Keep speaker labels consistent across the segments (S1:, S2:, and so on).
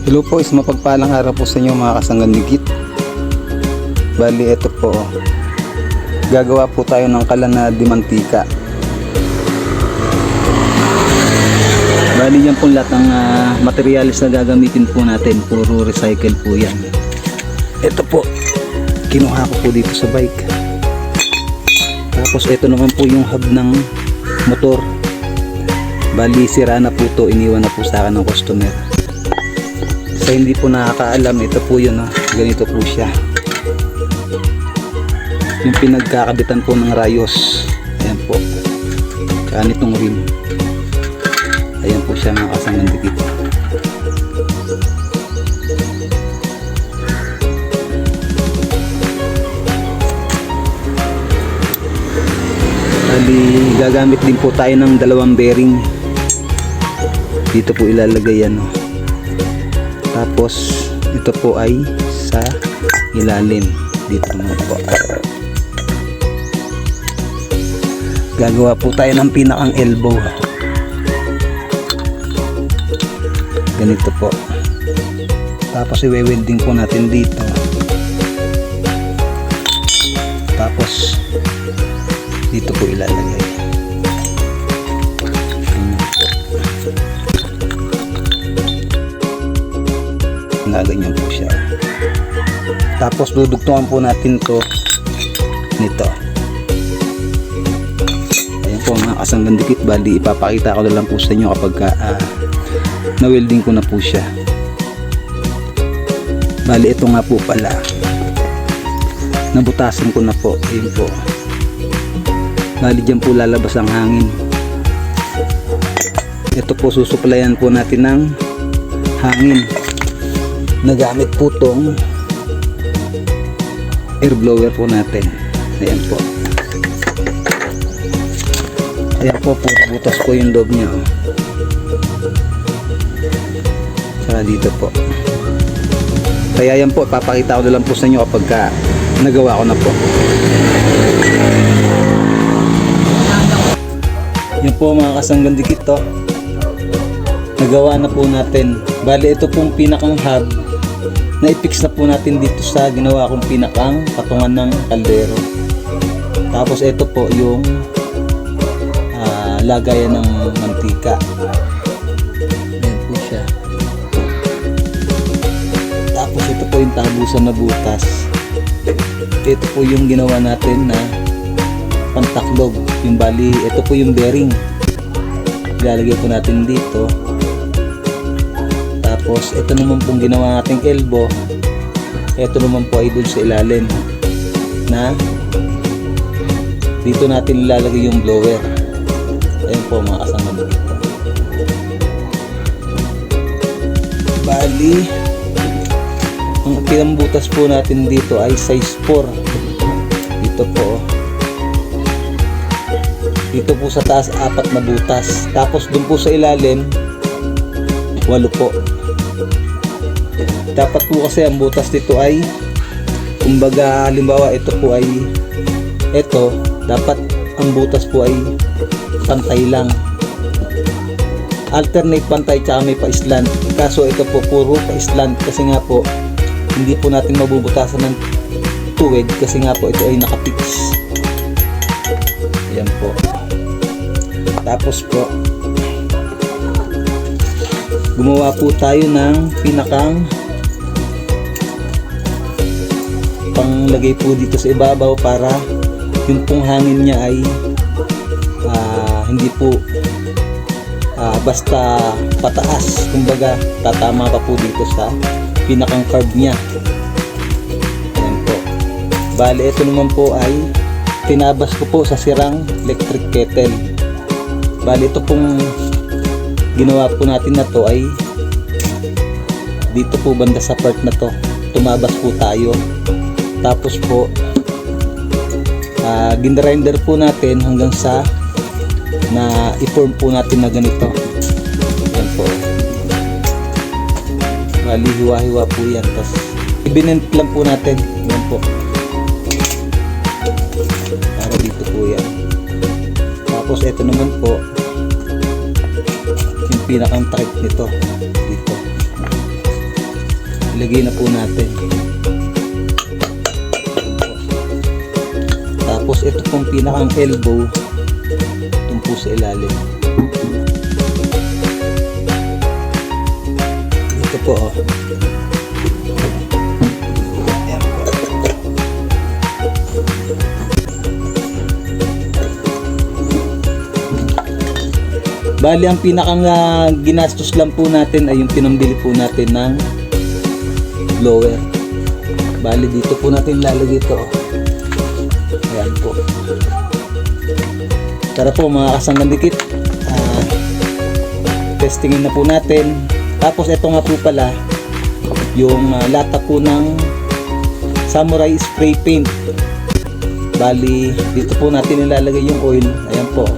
S1: Hello po, is mapagpalang araw po sa inyo mga kasanggan dikit. Bali, ito po. Gagawa po tayo ng kalan na dimantika. Bali, yan po lahat ng materials na gagamitin po natin. Puro recycle po yan. Ito po, kinuha ko po dito sa bike. Tapos ito naman po yung hub ng motor. Bali, sira na po to, iniwan na po sa akin ng customer. Sa hindi po nakakaalam, ito po yun, ganito po siya. Yung pinagkakabitan po ng rayos. Ayan po. Tsaka nitong rim. Ayan po siya mga kasanggan dikit. Bali, gagamit din po tayo ng dalawang bearing. Dito po ilalagay yan. Tapos ito po ay sa ilalim dito naman po. Gagawa po tayo ng pinakang elbow. Ganito po. Tapos i-welding po natin dito. Tapos dito po ilalagay. Ganyan po siya. Tapos dudugtungan po natin to nito. Ayan po mga kasanggan dikit. Bali, ipapakita ko na lang po sa inyo kapag na-welding ko na po siya. Bali, ito nga po pala, nabutasan ko na po. Ayan po. Bali, dyan po lalabas ang hangin. Ito po, susuplayan po natin ng hangin. Nagamit po tong air blower po natin. Ayan po. Ayan po, butas po yung loob niya. Saka dito po. Kaya yan po, papakita ko na lang po sa inyo kapag nagawa ko na po. Yan po mga kasanggan dikit to. Nagawa na po natin. Bali, ito pong pinakang hub na i-fix na po natin dito sa ginawa kong pinakang patungan ng kaldero. Tapos ito po yung lagayan ng mantika. Ayan po siya. Tapos ito po yung tabusan na butas. Ito po yung ginawa natin na pantaklog. Yung bali, ito po yung bearing. Ilalagay po natin dito. Tapos ito naman pong ginawa nating elbow. Ito naman po ay dun sa ilalim na dito natin ilalagay yung blower. Ayan po mga kasama dito. Bali, ang pinambutas po natin dito ay size 4. Dito po. Dito po sa taas 4 na butas. Tapos dun po sa ilalim 8 po. Dapat po kasi ang butas dito ay, kumbaga halimbawa ito po ay ito, dapat ang butas po ay pantay lang, alternate pantay tsaka may pa-slant. Kaso ito po puro pa-slant kasi nga po hindi po natin mabubutasan ng tuwid kasi nga po ito ay nakapix. Ayan po. Tapos po gumawa po tayo ng pinakang panglagay po dito sa ibabaw para yung pong hangin niya ay hindi po basta pataas, kumbaga tatama pa po dito sa pinakang curve niya. Ayan po. Bali, ito naman po ay tinabas ko po sa sirang electric kettle. Bali, ito pong ginawa po natin na to ay dito po banda sa part na to tumabas po tayo. Tapos po gindrinder po natin hanggang sa na i-form po natin na ganito. Yan po. Bali, hiwa-hiwa po yan. Tapos ibinent lang po natin. Yan po. Para dito po yan. Tapos ito naman po yung pinakang type nito dito. ilagay na po natin. Tapos ito pong pinakang elbow, itong po sa ilalim. Ito po oh. Ayan po. Bali ang pinakang ginastos lang po natin ay yung pinambili po natin ng blower. Bali dito po natin lalagay ito. Ayan po. Tara po mga kasanggan dikit. Testingin na po natin. Tapos ito nga po pala yung lata po ng Samurai spray paint. Bali dito po natin ilalagay yung oil. Ayan po.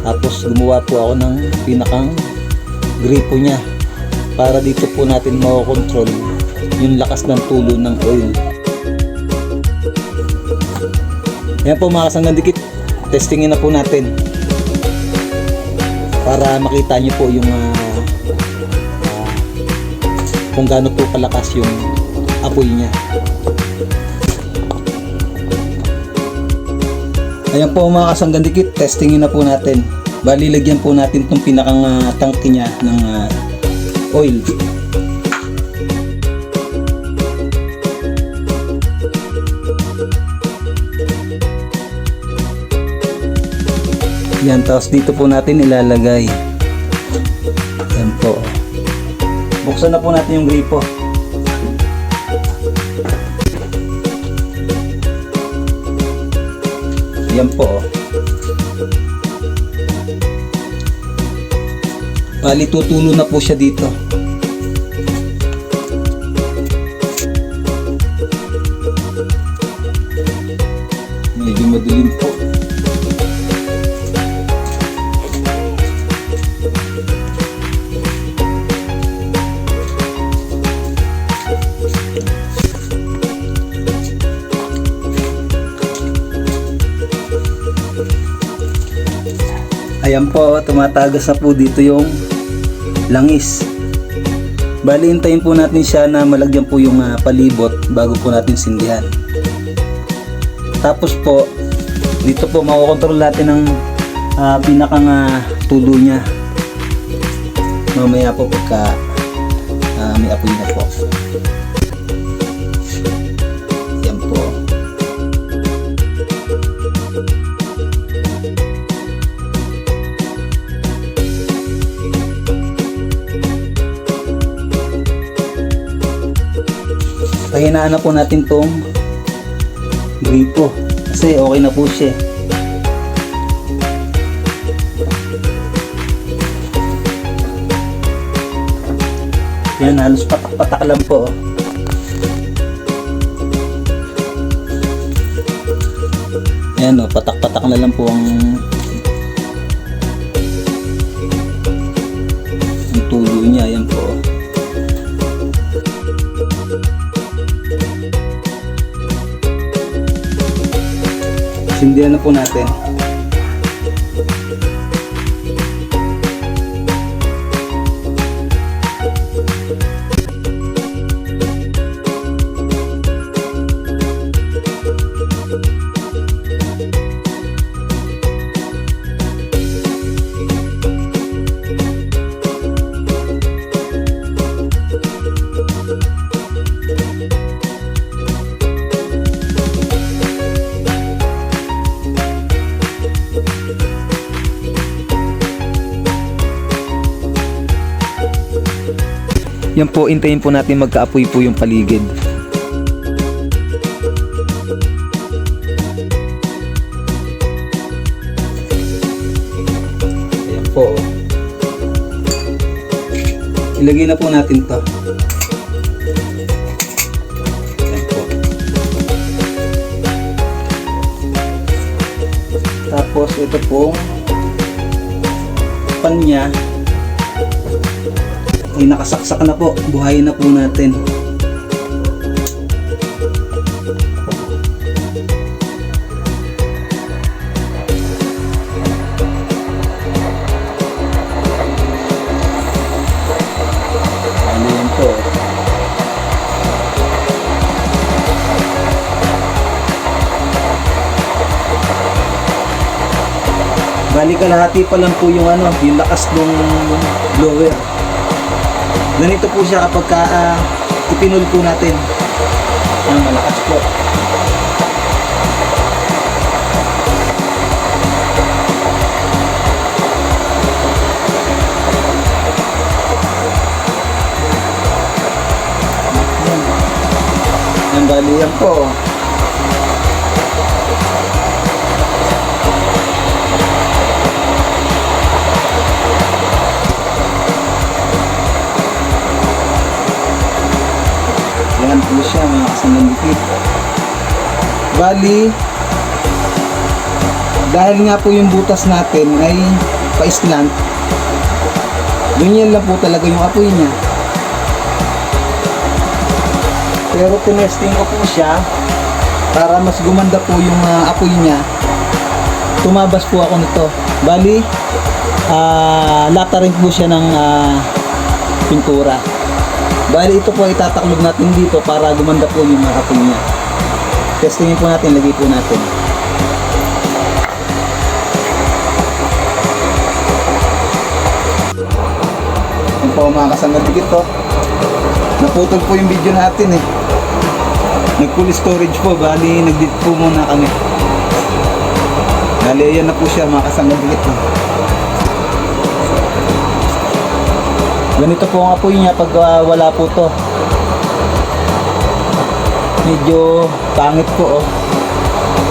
S1: Tapos gumawa po ako ng pinakang gripo niya para dito po natin makokontrol yung lakas ng tulo ng oil. Ayan po mga kasanggan dikit, testingin na po natin para makita nyo po yung kung gaano po kalakas yung apoy niya. Ayan po mga kasanggan dikit, testingin na po natin. Bali lagyan po natin itong pinakang tangke niya ng oil. Yan, tapos dito po natin ilalagay. Yan po. Buksan na po natin yung gripo. Yan po. Bali tutulo na po siya dito. Medyo madilim po. Ayan po, tumatagas na po dito yung langis. Bali, hintayin po natin siya na malagyan po yung palibot bago po natin sindihan. Tapos po, dito po makokontrol natin ang pinakang tulo niya. Mamaya po pagka may apoy na po. Ayan po. Pahinaan na po natin tong gripo kasi okay na po siya. Yan, halos patak-patak lang po. Yan o, patak-patak na lang po ang tulo niya. Yan po. Sindihan na po natin. Yan po, hintayin po natin magkaapoy po yung paligid. Ayan po. Ilagay na po natin to. Ayan po. Tapos ito po pan niya ay nakasaksak na po, buhayin na po natin. Ano yan po? Bali kalahati pa lang po yung yung lakas ng blower. Ganito po siya kapag ipinul po natin. Ang malakas po. Ang bali yan po. Yan po siya mga kasanandikit. Bali, dahil nga po yung butas natin ay pa-slant, ganyan lang po talaga yung apoy niya. Pero tinesting ko po siya para mas gumanda po yung apoy niya. Tumabas po ako nito. Bali, lata rin po siya ng pintura. Bali ito po itataklob natin dito para gumanda po yung apoy niya. Testingin po natin, lagay po natin. Yan po mga kasangadikit to. Naputol po yung video natin eh. Nag-full storage po, bali nag-delete po muna kami. Bali ayan na po siya mga kasangadikit to. Ganito po ang apoy niya pag wala po to. Medyo pangit po oh.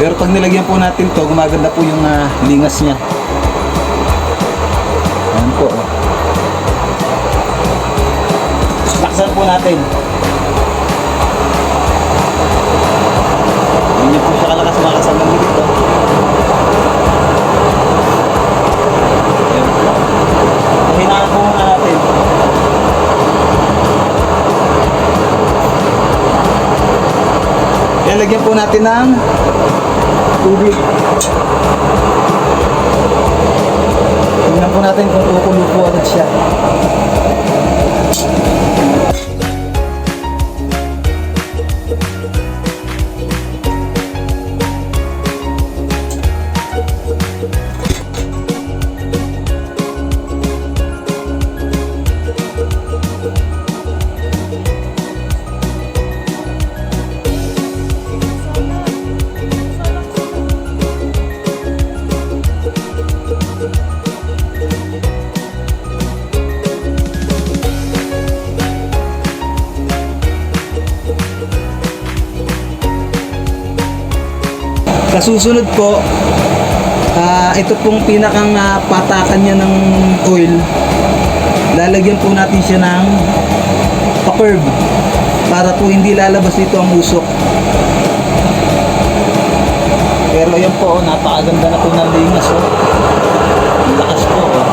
S1: Pero pag nilagyan po natin to, gumaganda po yung lingas niya. Ayan po oh. Laksan po natin. Ganyan po siya kalakas mga kasama dito. Ayan po. Hinaan po muna natin. Yan, lagyan po natin ng tubig. Tingnan po natin kung kukulo po agad siya. Sa susunod po, ito pong pinakang patakan niya ng oil, lalagyan po natin siya ng pa-curve para po hindi lalabas dito ang usok. Pero ayan po, napakaganda na po ng lingas oh. Ang lakas po oh.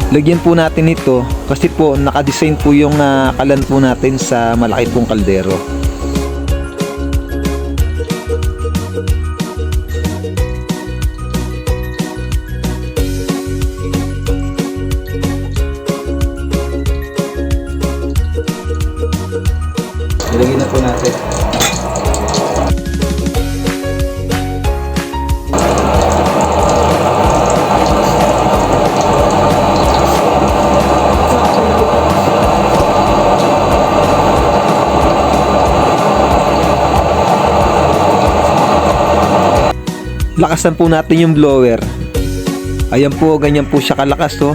S1: Lagyan po natin ito kasi po nakadesign po yung kalan po natin sa malaki pong kaldero. Ilagay na po natin. Lakasan po natin yung blower. Ayan po, ganyan po siya kalakas oh.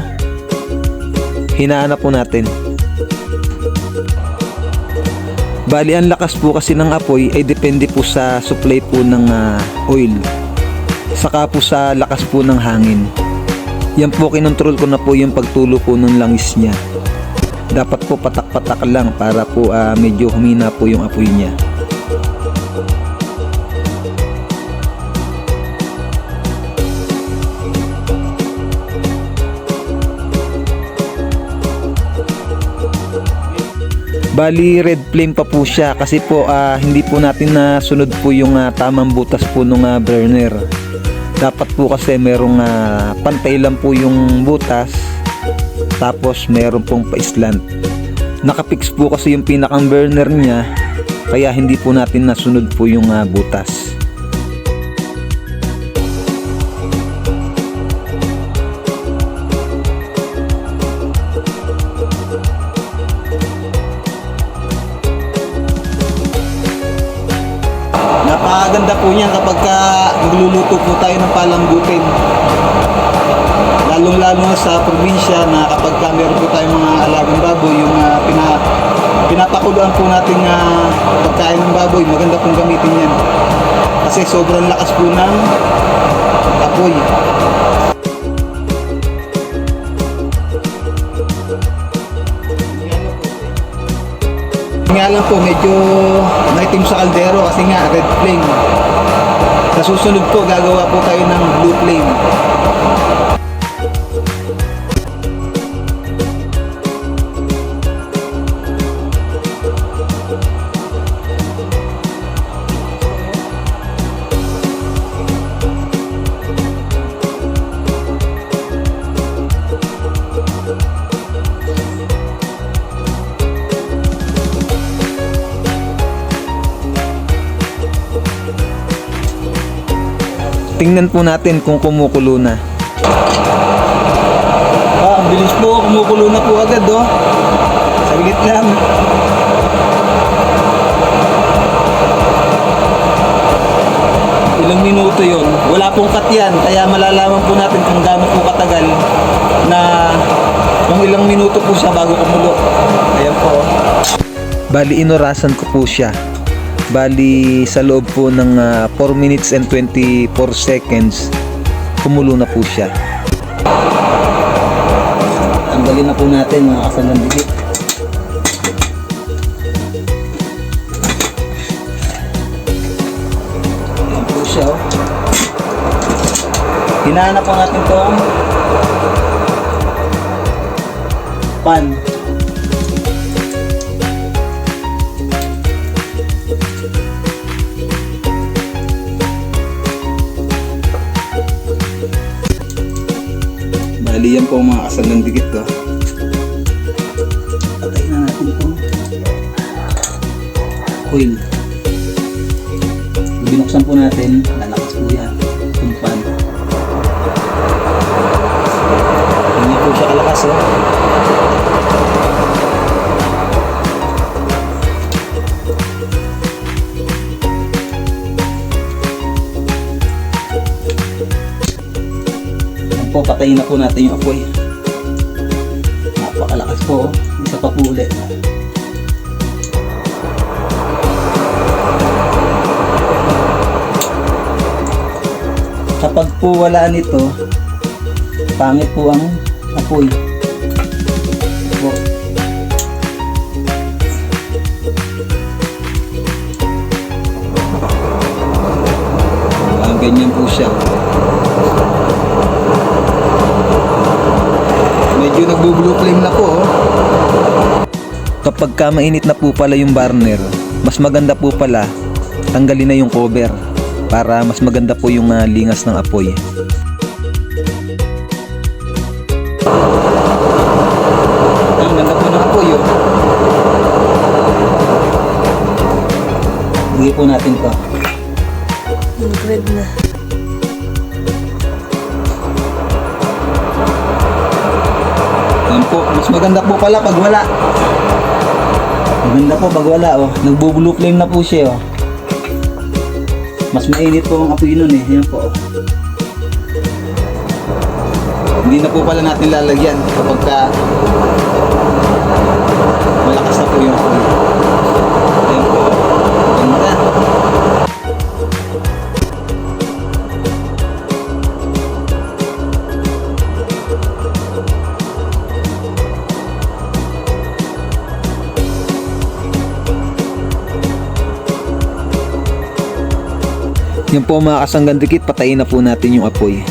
S1: Hinaan na po natin. Bali ang lakas po kasi ng apoy ay depende po sa supply po ng oil, saka po sa lakas po ng hangin. Yan po, kinontrol ko na po yung pagtulo po ng langis niya. Dapat po patak-patak lang para po medyo humina po yung apoy niya. Bali red flame pa po siya kasi po hindi po natin nasunod po yung tamang butas po nung burner. Dapat po kasi merong pantay lang po yung butas, tapos meron pong pa-slant. Nakapix po kasi yung pinakang burner niya, kaya hindi po natin nasunod po yung butas. Napakaganda po niyan kapag magluluto po tayo ng palambutin. Lalong-lalo sa probinsya na kapag meron po tayong mga alagang baboy, yung pinapakuluan po natin pagkain ng baboy, maganda pong gamitin yan. Kasi sobrang lakas po ng apoy. Nga lang po, medyo maitim sa kaldero kasi nga red flame. Sa susunod po, gagawa po tayo ng blue flame. Tingnan po natin kung kumukulo na. Ang bilis po, kumukulo na po agad Saglit lang. Ilang minuto yon? Wala pong cut yan, kaya malalaman po natin kung gaano po katagal na kung ilang minuto po siya bago kumulo. Ayan po. Bali inorasan ko po siya. Bali sa loob po ng 4 minutes and 24 seconds kumulo na po siya. Tanggalin na po natin mga kasanang dikit. Ayan po siya Hinahanap po natin itong pan. Bali yan po mga kasanang dikit Patayin na natin itong coil. Binuksan po natin, lalakas po yan itong pan. Hindi po siya kalakas po, patayin na po natin yung apoy. Napakalakas po. Isa pa po ulit. Kapag po wala nito, pangit po ang apoy. Po. Ganyan po siya. Medyo nagbo-blue flame na po Kapag mainit na po pala yung burner, mas maganda po pala tanggalin na yung cover para mas maganda po yung lingas ng apoy. Ang ganda po ng apoy Hindi po natin to.
S2: Red na.
S1: Yan po, mas maganda po pala pag wala. Maganda po pag wala Nagbo-blue flame na po siya Mas mainit po ang apoy nun Yan po Hindi na po pala natin lalagyan kapag malakas na po yung apoy. Yan po. Ganda. Yan po mga kasanggan dikit, patayin na po natin yung apoy.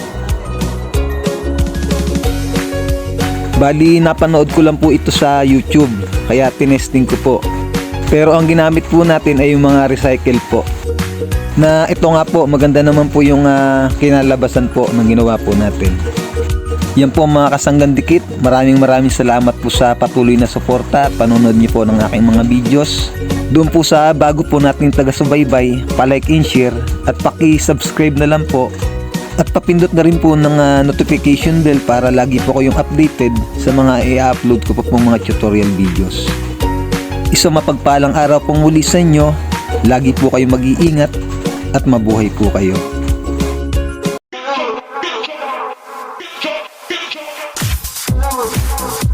S1: Bali napanood ko lang po ito sa YouTube, kaya tinesting ko po. Pero ang ginamit po natin ay yung mga recycle po. Na ito nga po, maganda naman po yung kinalabasan po ng ginawa po natin. Yan po mga kasanggan dikit, maraming salamat po sa patuloy na suporta at panonood niyo po ng aking mga videos. Doon po sa bago po nating taga-subaybay, pa-like and share at paki-subscribe na lang po. At papindot na rin po ng notification bell para lagi po kayong updated sa mga i-upload ko po pong mga tutorial videos. Isang mapagpalang araw pong muli sa inyo, lagi po kayong mag-iingat at mabuhay po kayo.
S3: Oh,